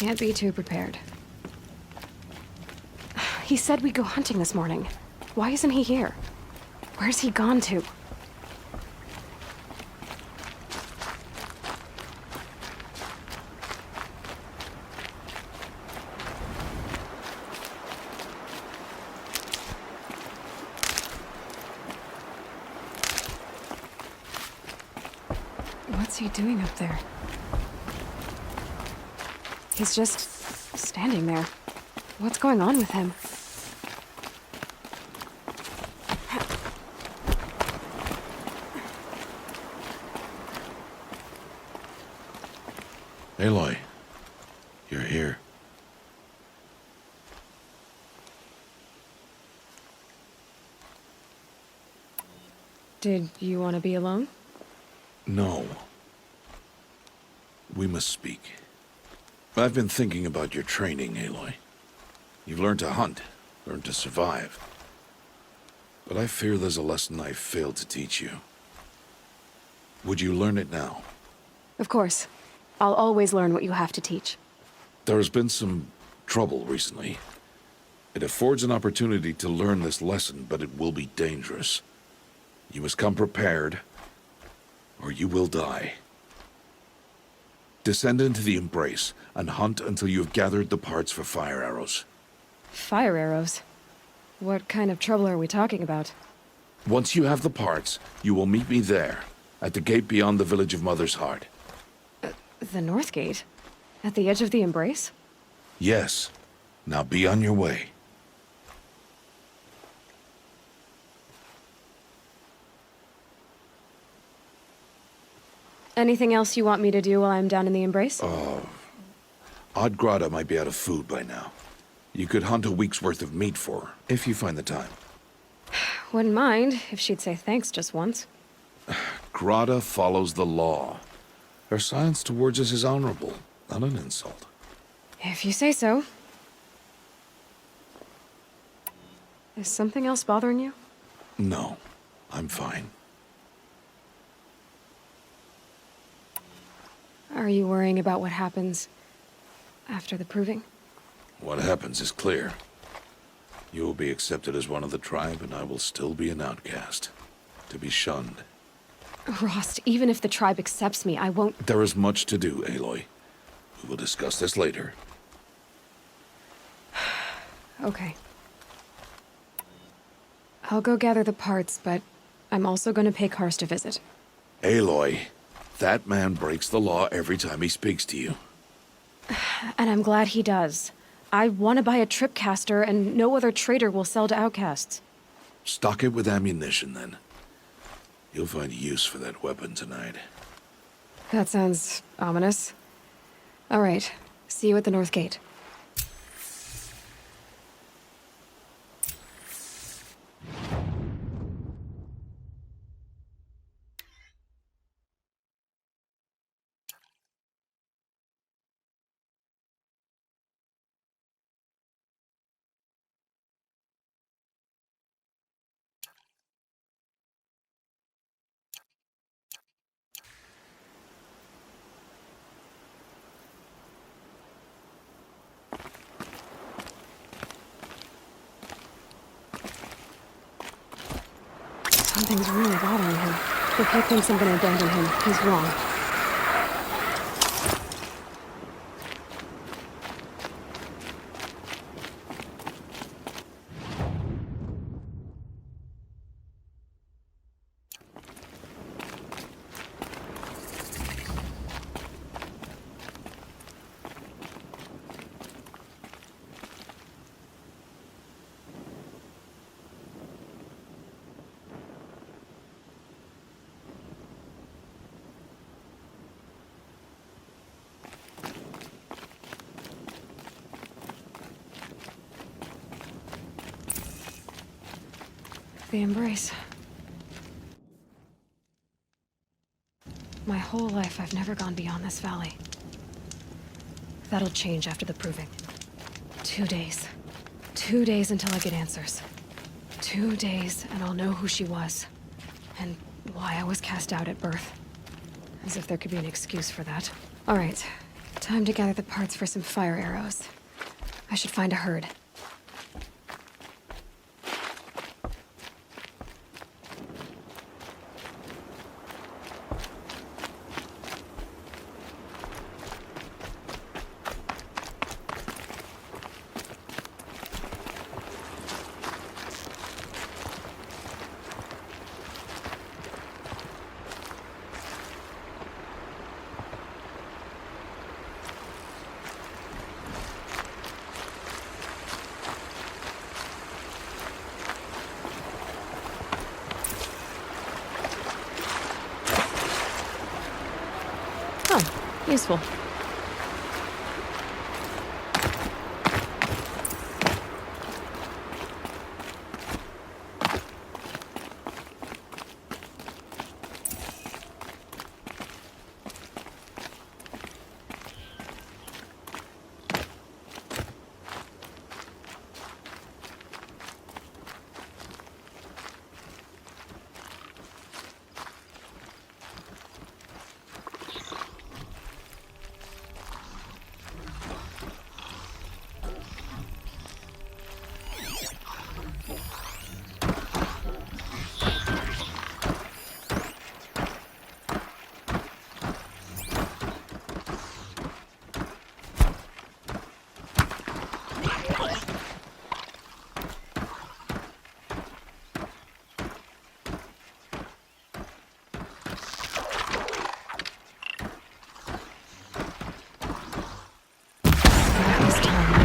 Can't be too prepared. He said we'd go hunting this morning. Why isn't he here? Where's he gone to? What's he doing up there? He's just standing there. What's going on with him? Aloy, you're here. Did you want to be alone? No. We must speak. I've been thinking about your training, Aloy. You've learned to hunt, learned to survive. But I fear there's a lesson I've failed to teach you. Would you learn it now? Of course. I'll always learn what you have to teach. There has been some trouble recently. It affords an opportunity to learn this lesson, but it will be dangerous. You must come prepared, or you will die. Descend into the Embrace, and hunt until you have gathered the parts for fire arrows. Fire arrows? What kind of trouble are we talking about? Once you have the parts, you will meet me there, at the gate beyond the village of Mother's Heart. The North Gate? At the edge of the Embrace? Yes. Now be on your way. Anything else you want me to do while I'm down in the Embrace? Odd Grotta might be out of food by now. You could hunt a week's worth of meat for her, if you find the time. Wouldn't mind if she'd say thanks just once. Grotta follows the law. Her silence towards us is honorable, not an insult. If you say so. Is something else bothering you? No, I'm fine. Are you worrying about what happens after the proving? What happens is clear. You will be accepted as one of the tribe, and I will still be an outcast. To be shunned. Rost, even if the tribe accepts me, I won't— There is much to do, Aloy. We will discuss this later. Okay. I'll go gather the parts, but I'm also gonna pay Karst a visit. Aloy, that man breaks the law every time he speaks to you. And I'm glad he does. I want to buy a tripcaster, and no other trader will sell to outcasts. Stock it with ammunition, then. You'll find use for that weapon tonight. That sounds ominous. All right. See you at the North Gate. Something's really bothering him. If he thinks I'm gonna abandon him, he's wrong. The Embrace. My whole life, I've never gone beyond this valley. That'll change after the proving. 2 days. 2 days until I get answers. 2 days, and I'll know who she was. And why I was cast out at birth. As if there could be an excuse for that. All right. Time to gather the parts for some fire arrows. I should find a herd. Oh, useful. This time.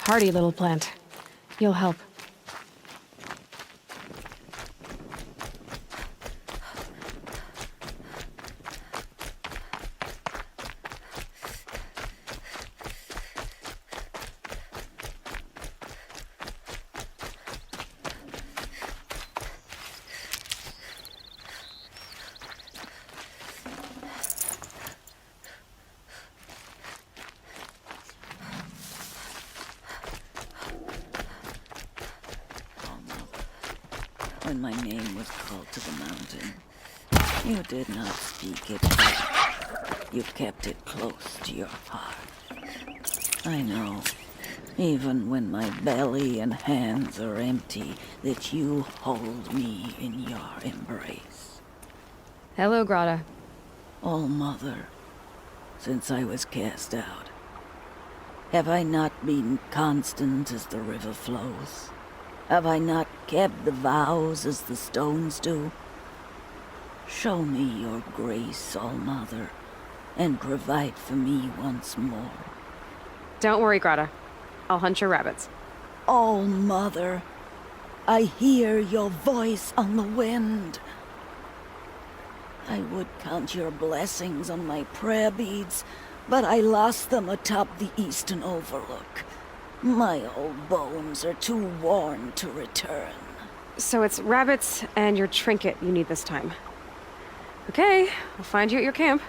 Hardy little plant. You'll help. When my name was called to the mountain, you did not speak it back. You kept it close to your heart. I know, even when my belly and hands are empty, that you hold me in your embrace. Hello, Grotta. Oh, Mother, since I was cast out, have I not been constant as the river flows? Have I not kept the vows as the stones do? Show me your grace, All-Mother, and provide for me once more. Don't worry, Grotta. I'll hunt your rabbits. All-Mother, I hear your voice on the wind. I would count your blessings on my prayer beads, but I lost them atop the eastern overlook. My old bones are too worn to return. So it's rabbits and your trinket you need this time. Okay, I'll find you at your camp.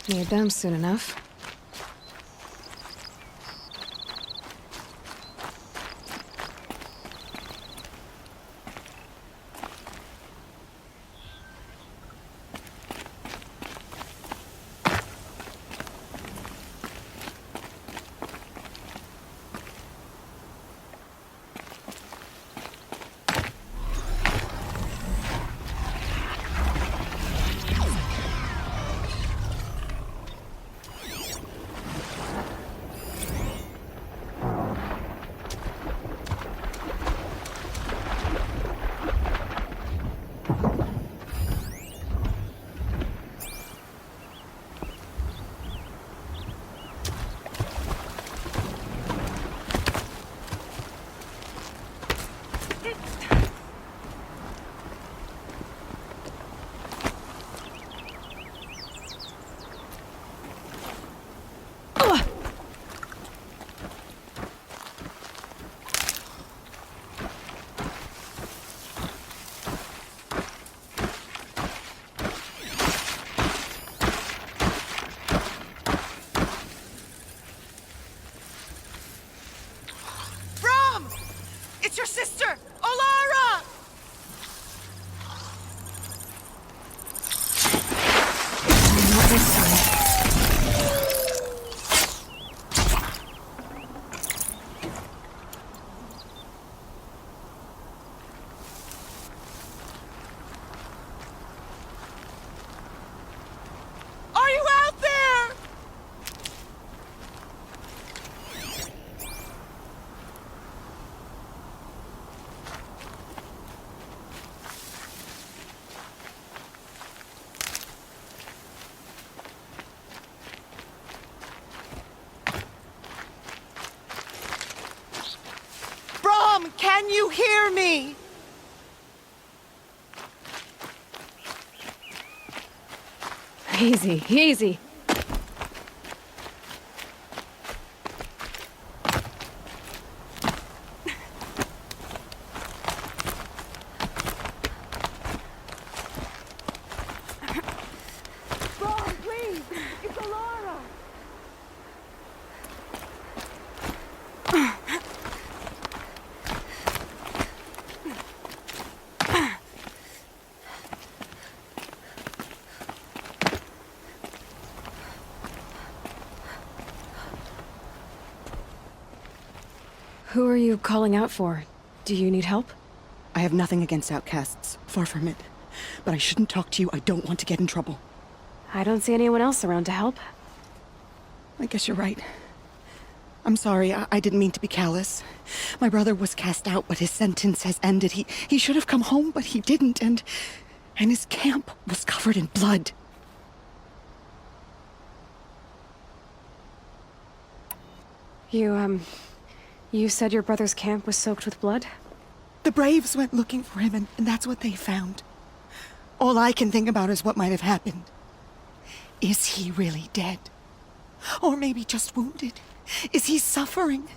Need them soon enough. you hear me? Easy, easy. Brom, please! It's Alara! Who are you calling out for? Do you need help? I have nothing against outcasts. Far from it. But I shouldn't talk to you. I don't want to get in trouble. I don't see anyone else around to help. I guess you're right. I'm sorry. I didn't mean to be callous. My brother was cast out, but his sentence has ended. He should have come home, but he didn't, and his camp was covered in blood. You said your brother's camp was soaked with blood? The Braves went looking for him, and that's what they found. All I can think about is what might have happened. Is he really dead? Or maybe just wounded? Is he suffering?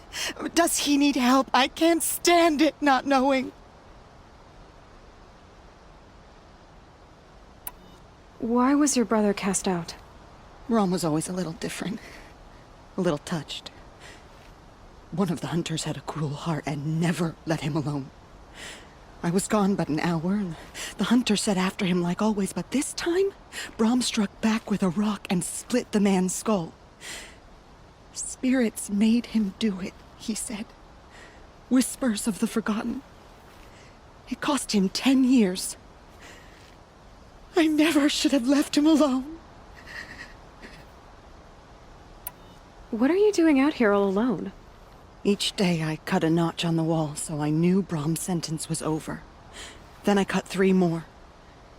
Does he need help? I can't stand it not knowing. Why was your brother cast out? Rom was always a little different. A little touched. One of the hunters had a cruel heart and never let him alone. I was gone but an hour, and the hunter set after him like always, but this time, Brom struck back with a rock and split the man's skull. Spirits made him do it, he said. Whispers of the forgotten. It cost him 10 years. I never should have left him alone. What are you doing out here all alone? Each day I cut a notch on the wall, so I knew Brom's sentence was over. Then I cut 3 more,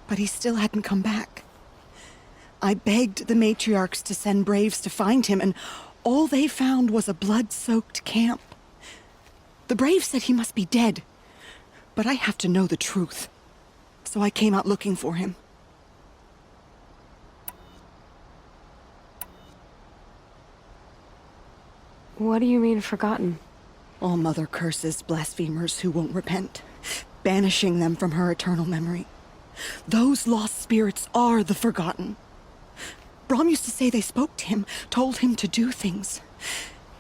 but he still hadn't come back. I begged the matriarchs to send braves to find him, and all they found was a blood-soaked camp. The braves said he must be dead, but I have to know the truth. So I came out looking for him. What do you mean, forgotten? All Mother curses blasphemers who won't repent, banishing them from her eternal memory. Those lost spirits are the forgotten. Brom used to say they spoke to him, told him to do things.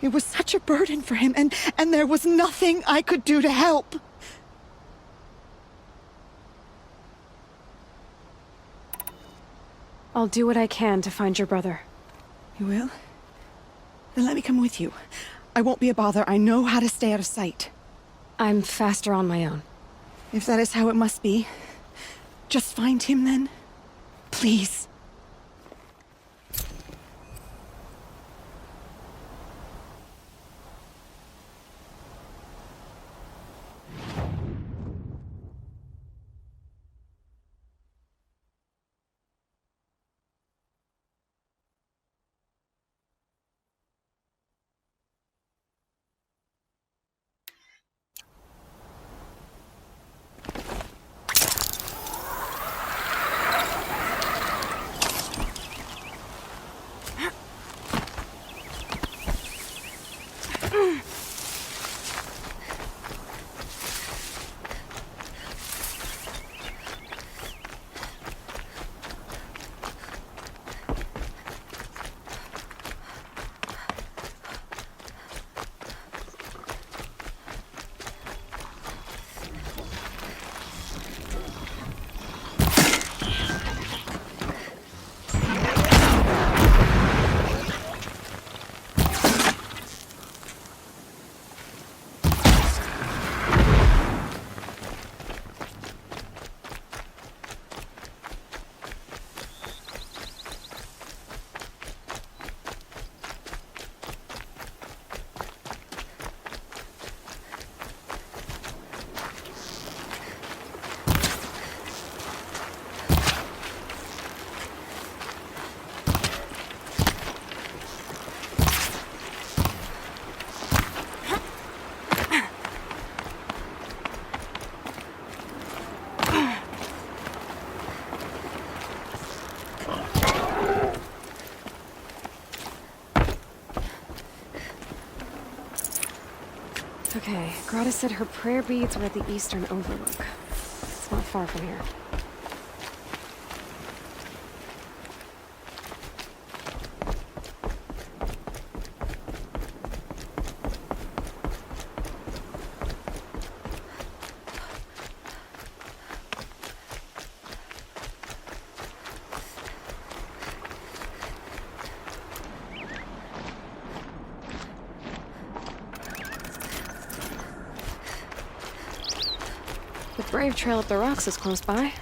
It was such a burden for him, and there was nothing I could do to help. I'll do what I can to find your brother. You will? Then let me come with you. I won't be a bother. I know how to stay out of sight. I'm faster on my own. If that is how it must be, just find him then. Please. Okay, Grotta said her prayer beads were at the eastern overlook. It's not far from here. The Brave Trail up the rocks is close by.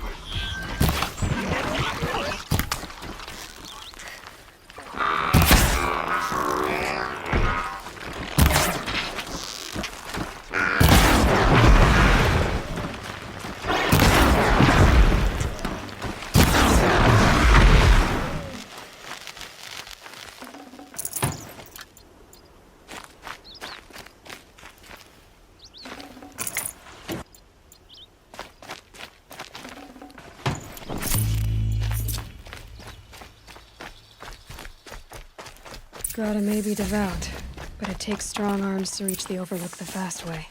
Grotta may be devout, but it takes strong arms to reach the overlook the fast way.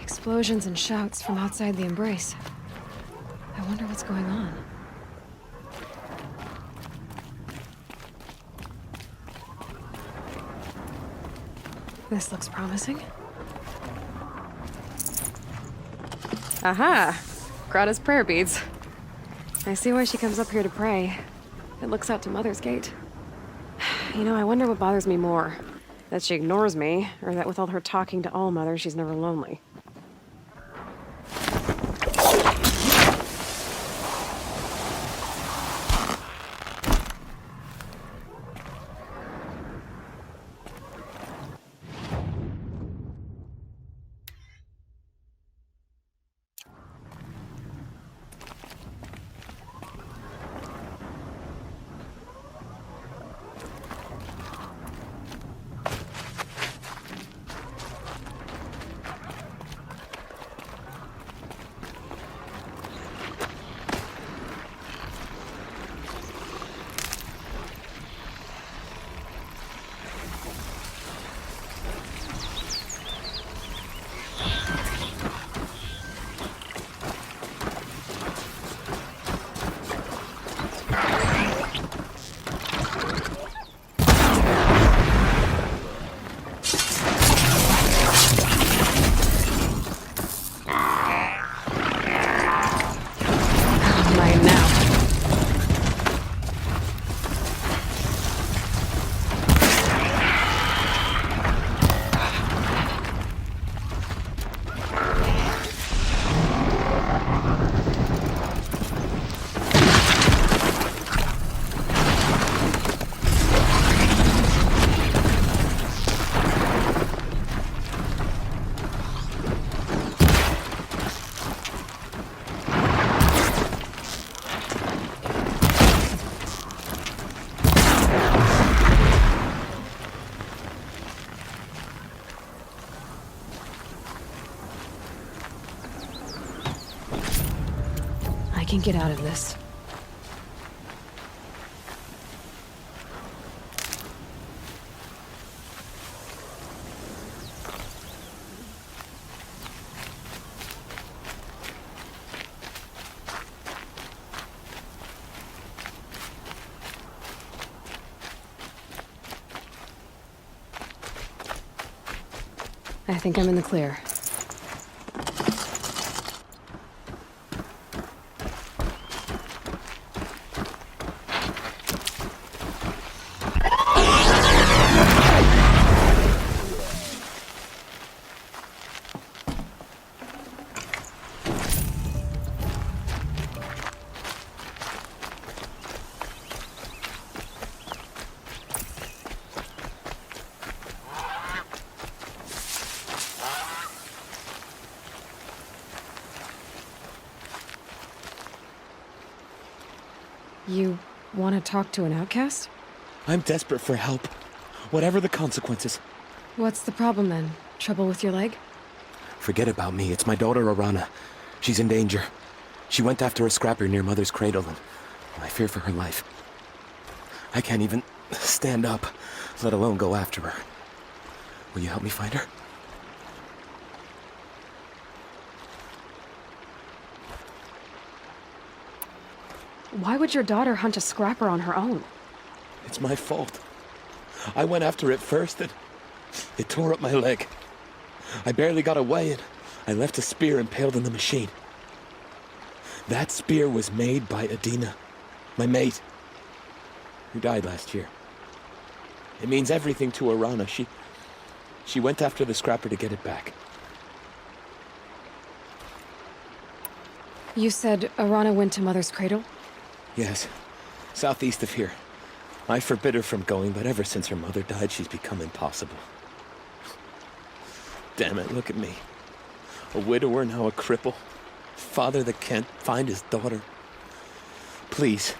Explosions and shouts from outside the embrace. I wonder what's going on. This looks promising. Aha! Grotta's prayer beads. I see why she comes up here to pray. It looks out to Mother's Gate. You know, I wonder what bothers me more. That she ignores me, or that with all her talking to All Mother, she's never lonely. I can get out of this. I think I'm in the clear. You want to talk to an outcast? I'm desperate for help. Whatever the consequences. What's the problem then? Trouble with your leg? Forget about me. It's my daughter, Arana. She's in danger. She went after a scrapper near Mother's cradle, and I fear for her life. I can't even stand up, let alone go after her. Will you help me find her? Why would your daughter hunt a scrapper on her own? It's my fault. I went after it first, and it tore up my leg. I barely got away, and I left a spear impaled in the machine. That spear was made by Adina, my mate, who died last year. It means everything to Arana. She went after the scrapper to get it back. You said Arana went to Mother's cradle? Yes, southeast of here. I forbid her from going, but ever since her mother died, she's become impossible. Damn it, look at me. A widower, now a cripple. Father that can't find his daughter. Please,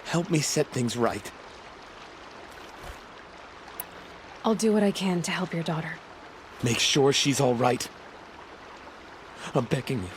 help me set things right. I'll do what I can to help your daughter. Make sure she's all right. I'm begging you.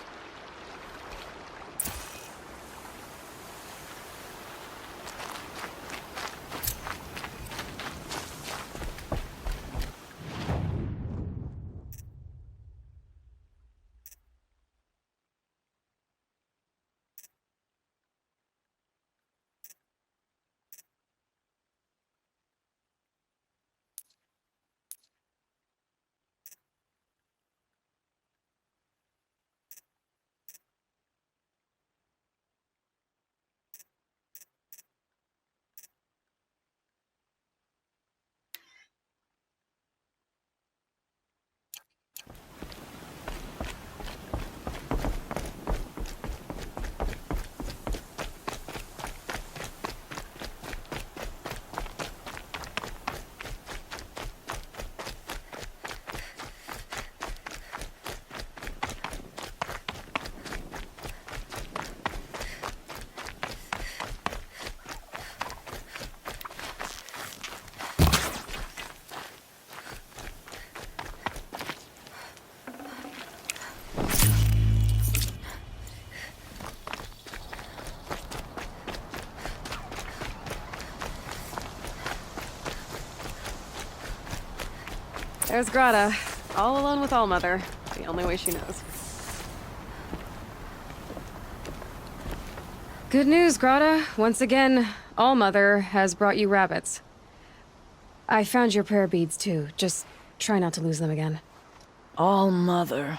There's Grotta, all alone with Allmother, the only way she knows. Good news, Grotta. Once again, Allmother has brought you rabbits. I found your prayer beads, too. Just try not to lose them again. All Mother.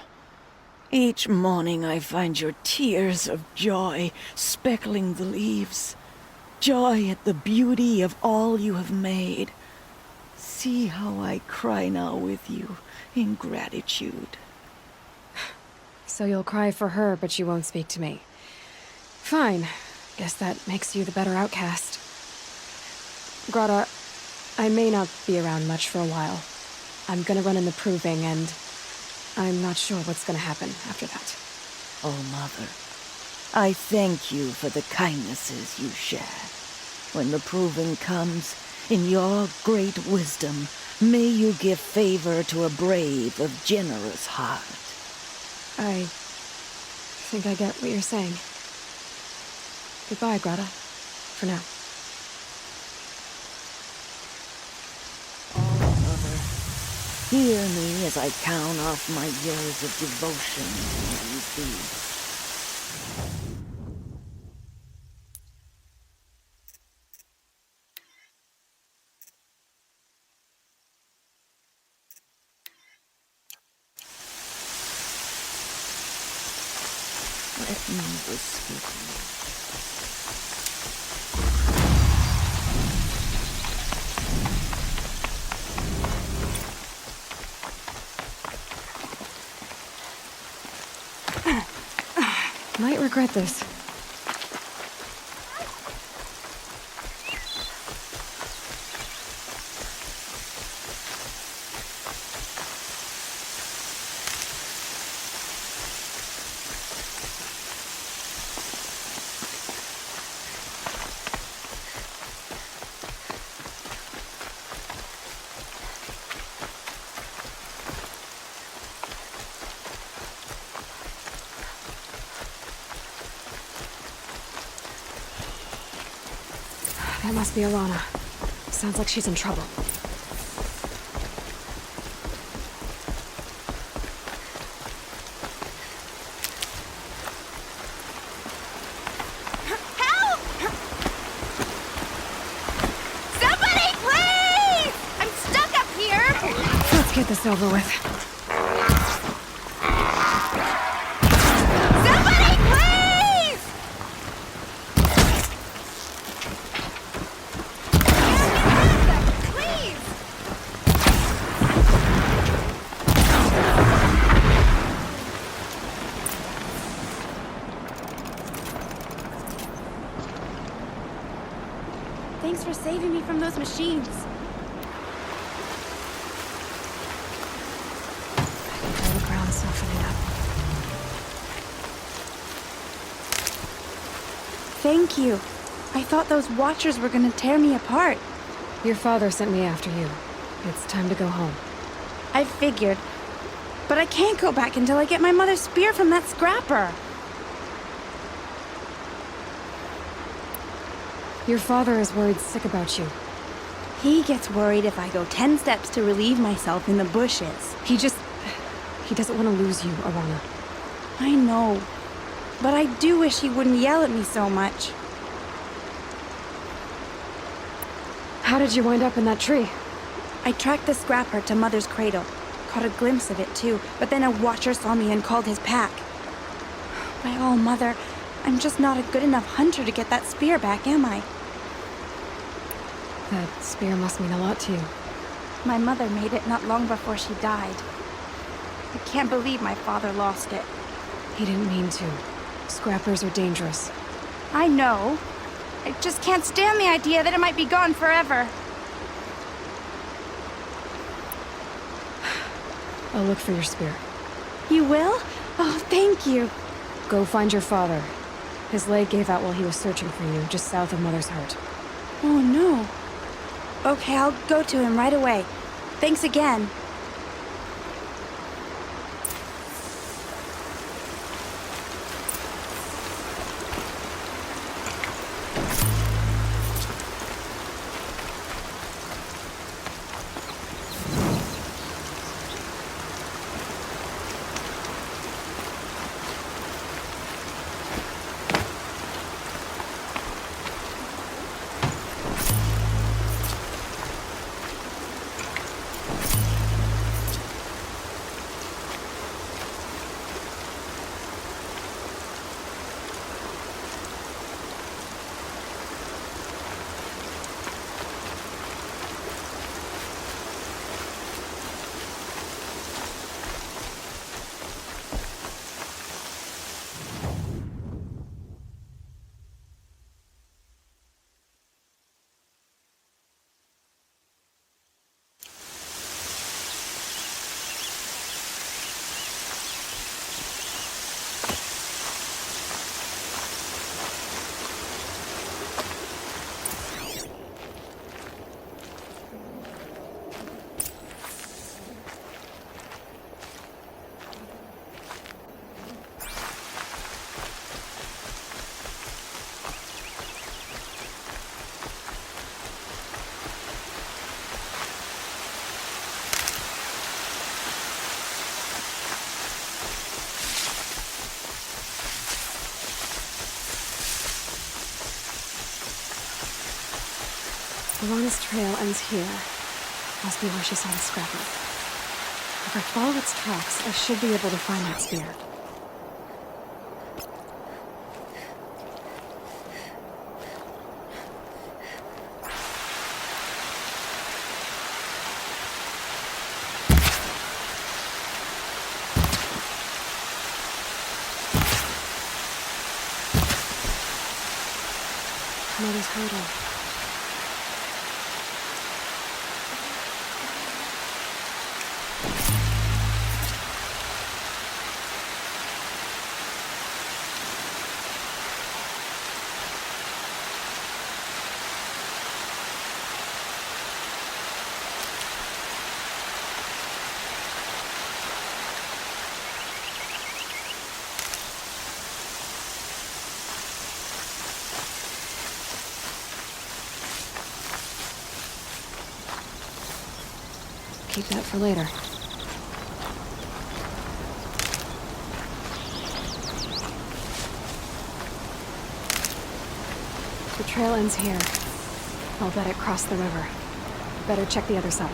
Each morning I find your tears of joy speckling the leaves. Joy at the beauty of all you have made. See how I cry now with you in gratitude. So you'll cry for her, but you won't speak to me. Fine. Guess that makes you the better outcast. Grotta, I may not be around much for a while. I'm gonna run in the proving, and I'm not sure what's gonna happen after that. Oh, Mother, I thank you for the kindnesses you share. When the proving comes, in your great wisdom, may you give favor to a brave of generous heart. I think I get what you're saying. Goodbye, Grotta. For now. Oh, Mother, hear me as I count off my years of devotion to these deeds. The spittle. Might regret this. That must be Alana. Sounds like she's in trouble. Help! Somebody, please! I'm stuck up here! Let's get this over with. Somebody, please! Please! Thanks for saving me from those machines. All the ground softening up. Thank you. I thought those watchers were gonna tear me apart. Your father sent me after you. It's time to go home. I figured. But I can't go back until I get my mother's spear from that scrapper. Your father is worried sick about you. He gets worried if I go 10 steps to relieve myself in the bushes. He doesn't want to lose you, Alana. I know. But I do wish he wouldn't yell at me so much. How did you wind up in that tree? I tracked the scrapper to Mother's cradle. Caught a glimpse of it too, but then a watcher saw me and called his pack. By all, Mother, I'm just not a good enough hunter to get that spear back, am I? That spear must mean a lot to you. My mother made it not long before she died. I can't believe my father lost it. He didn't mean to. Scrappers are dangerous. I know. I just can't stand the idea that it might be gone forever. I'll look for your spear. You will? Oh, thank you. Go find your father. His leg gave out while he was searching for you, just south of Mother's Heart. Oh, no. Okay, I'll go to him right away. Thanks again. Alana's trail ends here. Must be where she saw the scrapper. If I follow its tracks, I should be able to find that spear. cradle. Keep that for later. The trail ends here. I'll bet it crossed the river. Better check the other side.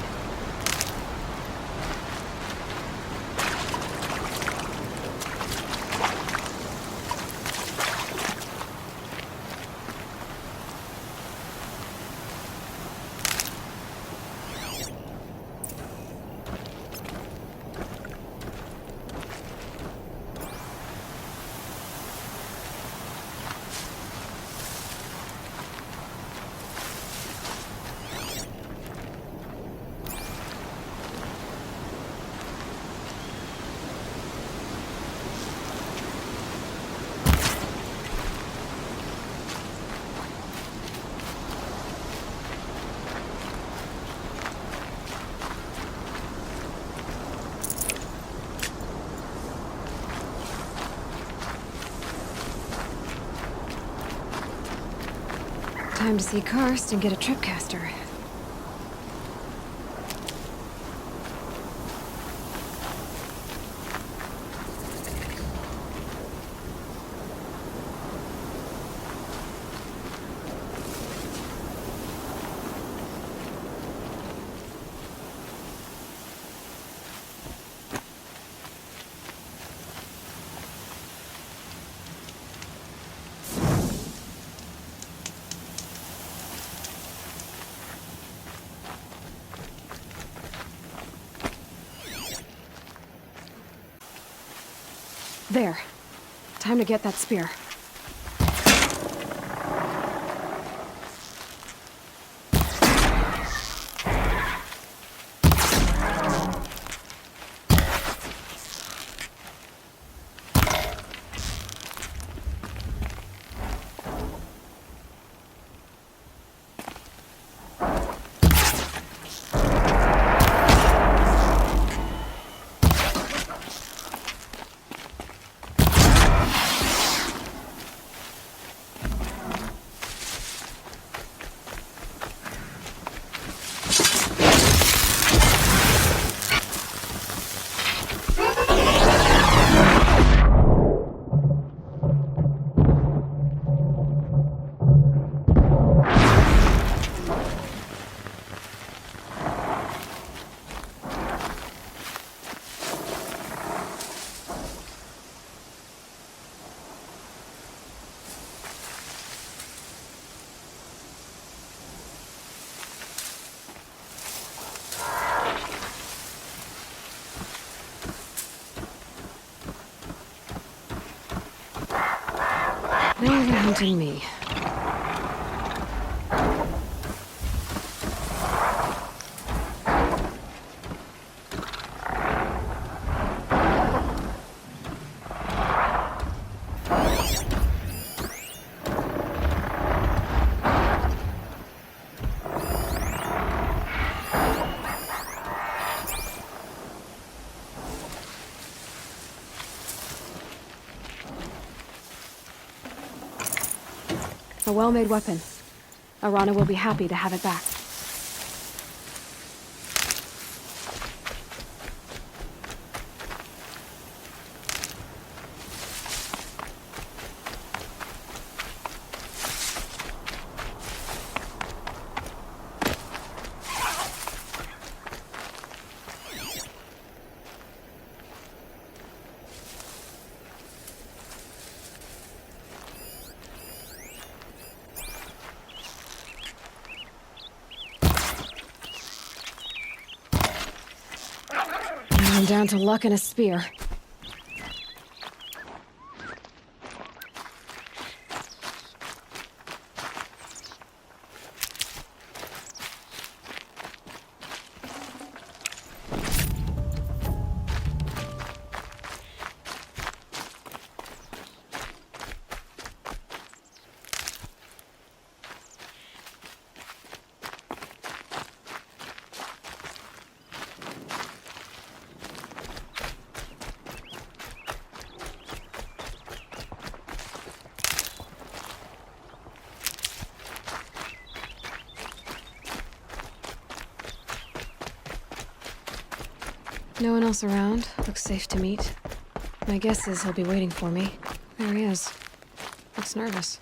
Time to see Karst and get a tripcaster. There. Time to get that spear. Now they're hunting me. A well-made weapon. Arana will be happy to have it back. I'm down to luck and a spear. No one else around. Looks safe to meet. My guess is he'll be waiting for me. There he is. Looks nervous.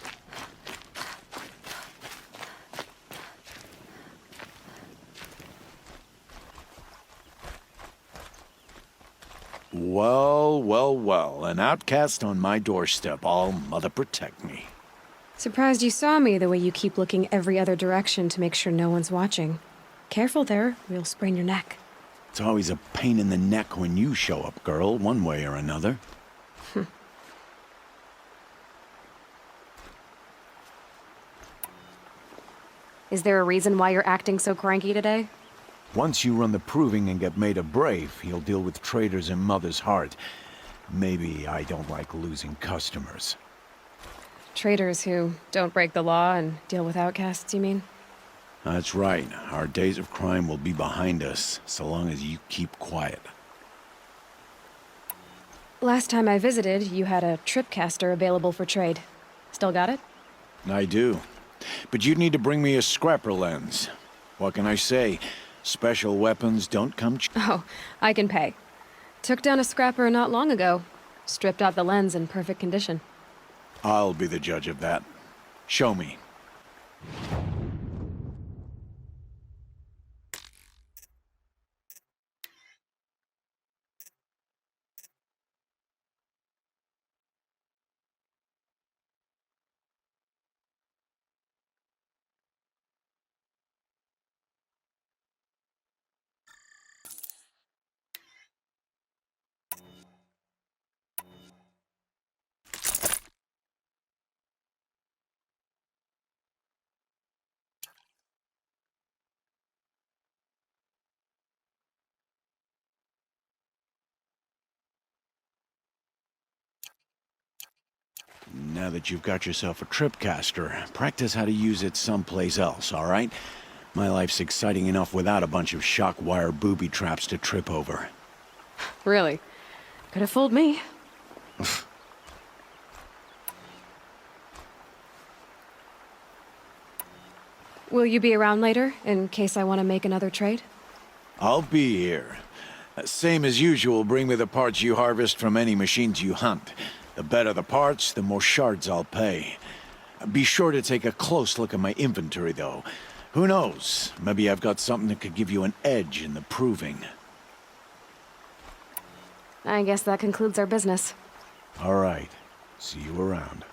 Well, well, well. An outcast on my doorstep. All mother protect me. Surprised you saw me the way you keep looking every other direction to make sure no one's watching. Careful there, or you'll sprain your neck. It's always a pain in the neck when you show up, girl, one way or another. Is there a reason why you're acting so cranky today? Once you run the proving and get made a brave, you'll deal with traitors in Mother's heart. Maybe I don't like losing customers. Traitors who don't break the law and deal with outcasts, you mean? That's right. Our days of crime will be behind us, so long as you keep quiet. Last time I visited, you had a tripcaster available for trade. Still got it? I do. But you'd need to bring me a scrapper lens. What can I say? Special weapons don't come Oh, I can pay. Took down a scrapper not long ago. Stripped out the lens in perfect condition. I'll be the judge of that. Show me. Now that you've got yourself a tripcaster, practice how to use it someplace else, all right? My life's exciting enough without a bunch of shock wire booby traps to trip over. Really? Could have fooled me. Will you be around later, in case I want to make another trade? I'll be here. Same as usual, bring me the parts you harvest from any machines you hunt. The better the parts, the more shards I'll pay. Be sure to take a close look at my inventory, though. Who knows? Maybe I've got something that could give you an edge in the proving. I guess that concludes our business. All right. See you around.